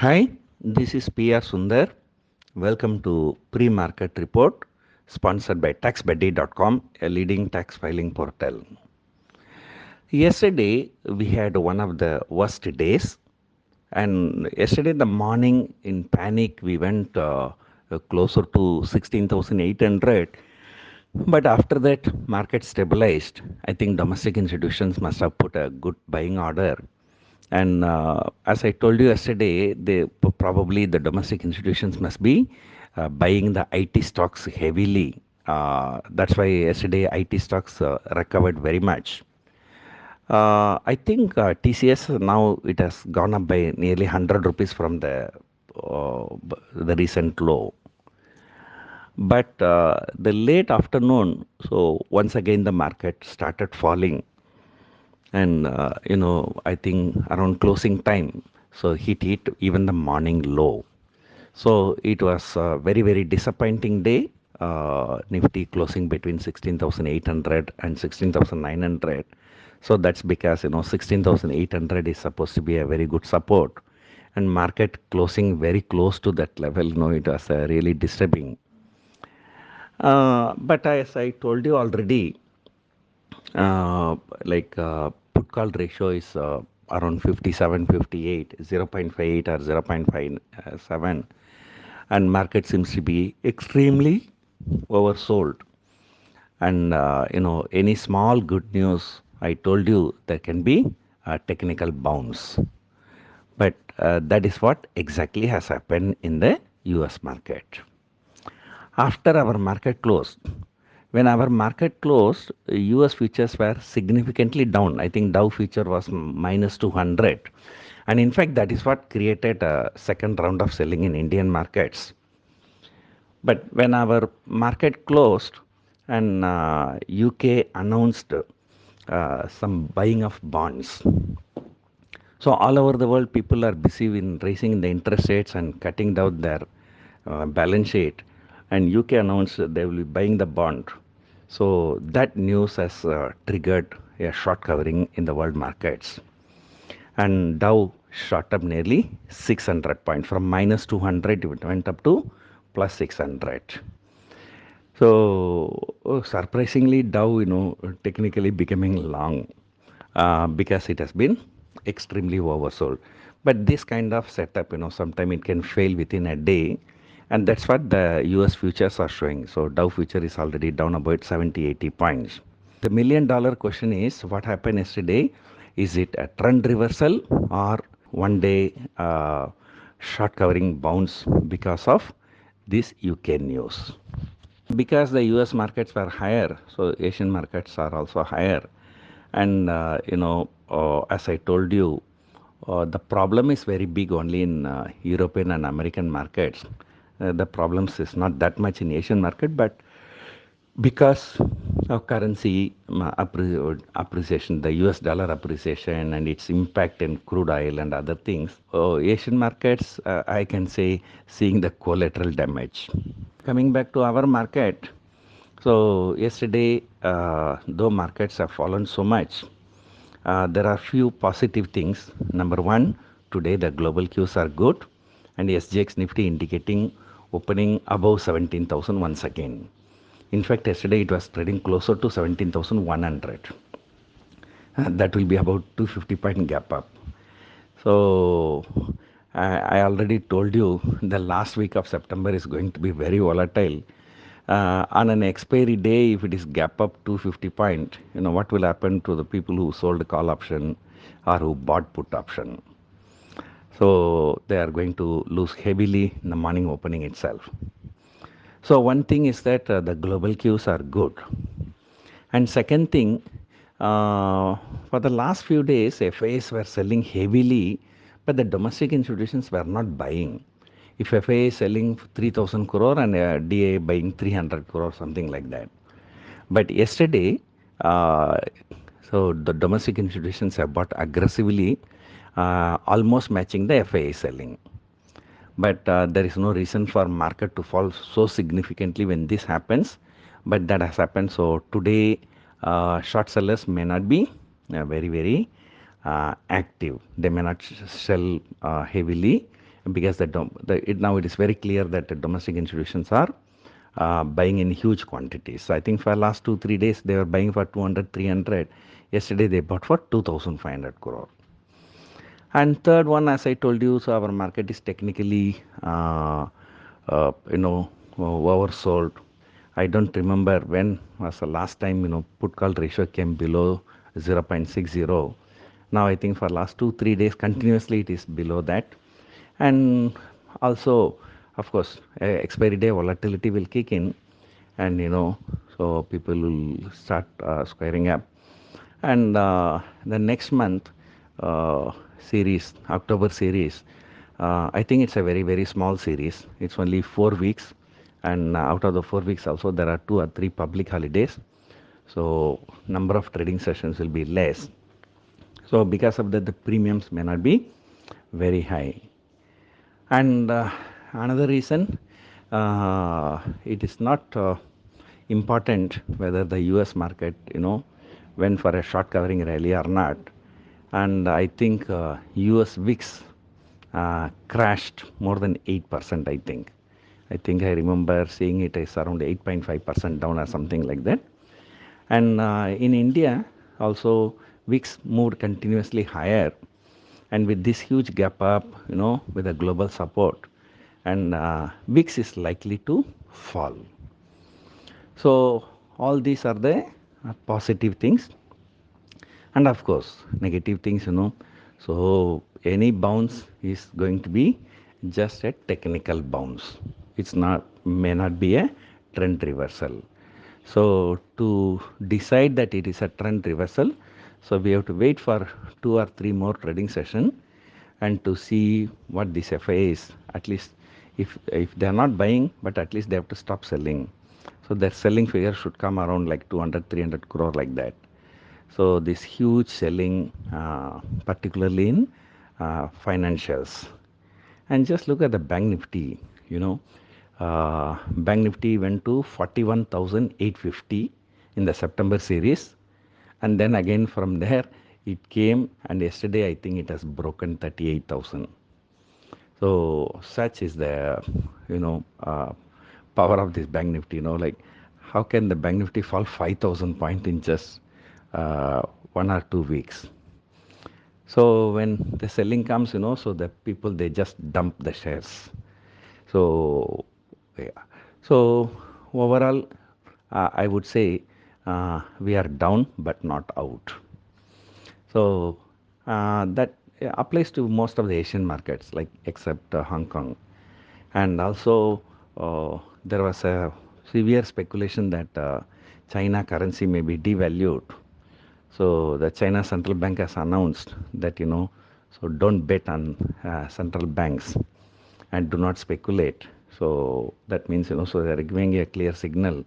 Hi, this is PR Sundar. Welcome to Pre-Market Report sponsored by taxbuddy.com, a leading tax filing portal. Yesterday we had one of the worst days, and yesterday in the morning in panic we went closer to 16,800. But after that market stabilized. I think domestic institutions must have put a good buying order. And as I told you yesterday, probably the domestic institutions must be buying the IT stocks heavily. That's why yesterday IT stocks recovered very much. I think TCS now it has gone up by nearly 100 rupees from the recent low. But the late afternoon, so once again the market started falling, and I think around closing time, so it hit even the morning low. So it was a very very disappointing day. Nifty closing between 16,800 and 16,900. So that's because 16,800 is supposed to be a very good support, and market closing very close to that level. It was really disturbing. But as I told you already, put call ratio is around 57, 58, 0.58 or 0.57, and market seems to be extremely oversold. And any small good news, I told you there can be a technical bounce. But that is what exactly has happened in the US market. After our market closed, when our market closed, US futures were significantly down. I think Dow future was minus 200. And in fact, that is what created a second round of selling in Indian markets. But when our market closed and UK announced some buying of bonds, so all over the world, people are busy in raising the interest rates and cutting down their balance sheet. And UK announced that they will be buying the bond. So that news has triggered a short covering in the world markets. And Dow shot up nearly 600 points. From minus 200, it went up to plus 600. So surprisingly, Dow, technically becoming long because it has been extremely oversold. But this kind of setup, sometimes it can fail within a day. And that's what the US futures are showing. So Dow future is already down about 70, 80 points. The $1 million question is what happened yesterday? Is it a trend reversal or one day short covering bounce because of this UK news? Because the US markets were higher, so Asian markets are also higher. And, as I told you, the problem is very big only in European and American markets. The problems is not that much in Asian market, but because of currency appreciation, the US dollar appreciation and its impact in crude oil and other things, Asian markets, I can say, seeing the collateral damage. Coming back to our market, so yesterday, though markets have fallen so much, there are few positive things. Number one, today the global cues are good, and SGX Nifty indicating opening above 17,000 once again. In fact, yesterday it was trading closer to 17,100. That will be about 250-point gap up. So I already told you the last week of September is going to be very volatile. On an expiry day, if it is gap up 250 point, what will happen to the people who sold call option or who bought put option? So they are going to lose heavily in the morning opening itself. So one thing is that the global cues are good. And second thing, for the last few days, FIs were selling heavily, but the domestic institutions were not buying. If FIA is selling 3,000 crore and DA buying 300 crore, something like that. But yesterday, uh, so the domestic institutions have bought aggressively, almost matching the FIA selling. But there is no reason for market to fall so significantly when this happens. But that has happened. So today, short sellers may not be very, very active. They may not sell heavily because now it is very clear that the domestic institutions are buying in huge quantities. So I think for last 2 3 days they were buying for 200 300. Yesterday they bought for 2,500 crore. And third one, as I told you, so our market is technically, oversold. I don't remember when was the last time, put call ratio came below 0.60. Now I think for last 2 3 days continuously it is below that. And also, of course, expiry day volatility will kick in, and so people will start squaring up. And the next month series, October series, I think it's a very, very small series. It's only 4 weeks. And out of the 4 weeks also, there are 2 or 3 public holidays. So number of trading sessions will be less. So because of that, the premiums may not be very high. And another reason, it is not important whether the US market, went for a short covering rally or not. And I think US VIX crashed more than 8%, I think. I remember seeing it as around 8.5% down or something like that. And in India, also VIX moved continuously higher. And with this huge gap up, with a global support, and VIX is likely to fall. So all these are the positive things. And of course negative things, so any bounce is going to be just a technical bounce. It's not, may not be a trend reversal. So to decide that it is a trend reversal, so we have to wait for 2 or 3 more trading session and to see what this FA is. At least if they are not buying, but at least they have to stop selling. So their selling figure should come around like 200 300 crore, like that. So this huge selling, particularly in financials. And just look at the Bank Nifty. Bank Nifty went to 41,850 in the September series, and then again from there it came, and yesterday I think it has broken 38,000. So such is the power of this Bank Nifty. Like how can the Bank Nifty fall 5,000 point in just 1 or 2 weeks? So when the selling comes, so the people, they just dump the shares. So yeah. So overall, I would say we are down but not out. So that applies to most of the Asian markets, like except Hong Kong. And also, there was a severe speculation that China currency may be devalued. So the China Central Bank has announced that, so don't bet on central banks and do not speculate. So that means, so they are giving a clear signal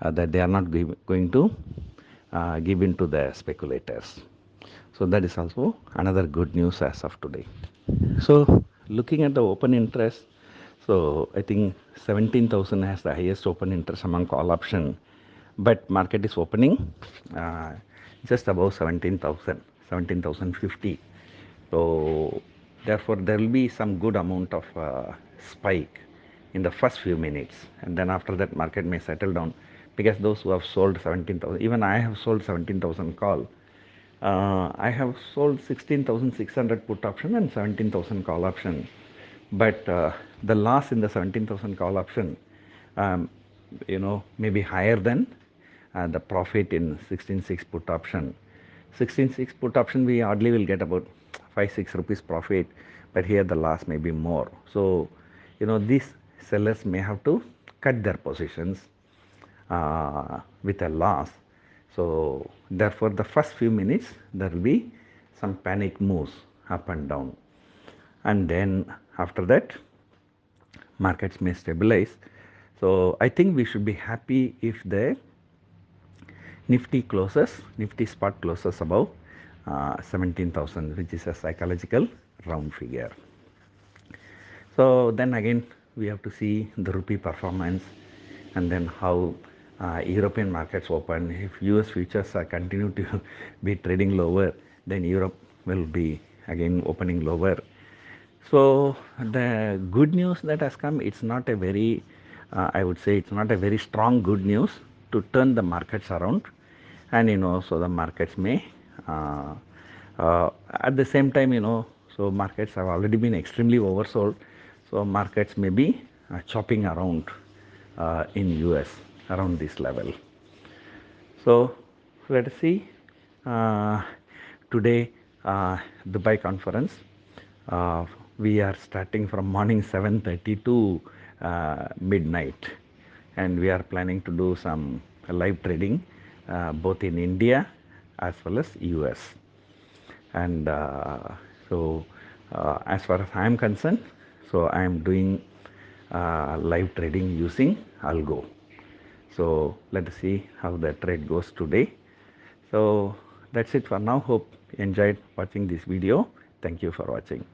that they are not going to give in to the speculators. So that is also another good news as of today. So looking at the open interest, so I think 17,000 has the highest open interest among call option, but market is opening just above 17,000, 17,050. So therefore there will be some good amount of spike in the first few minutes, and then after that market may settle down, because those who have sold 17,000, even I have sold 17,000 call. I have sold 16,600 put option and 17,000 call option. But the loss in the 17,000 call option, may be higher than the profit in 16.6 put option. 16.6 put option, we hardly will get about 5-6 rupees profit, but here the loss may be more. So, these sellers may have to cut their positions with a loss. So therefore the first few minutes there will be some panic moves up and down, and then after that markets may stabilize. So I think we should be happy if the Nifty spot closes above 17,000, which is a psychological round figure. So then again we have to see the rupee performance, and then how European markets open. If US futures are continue to be trading lower, then Europe will be again opening lower. So the good news that has come, it's not a very, I would say, it's not a very strong good news to turn the markets around, and so the markets may, uh, at the same time, so markets have already been extremely oversold, so markets may be chopping around in US around this level. So let us see. Uh, Today, Dubai conference. Uh, we are starting from morning 7:30 to midnight, and we are planning to do some live trading both in India as well as US. And so, as far as I am concerned, so I am doing live trading using Algo. So let us see how the trade goes today. So that's it for now. Hope you enjoyed watching this video. Thank you for watching.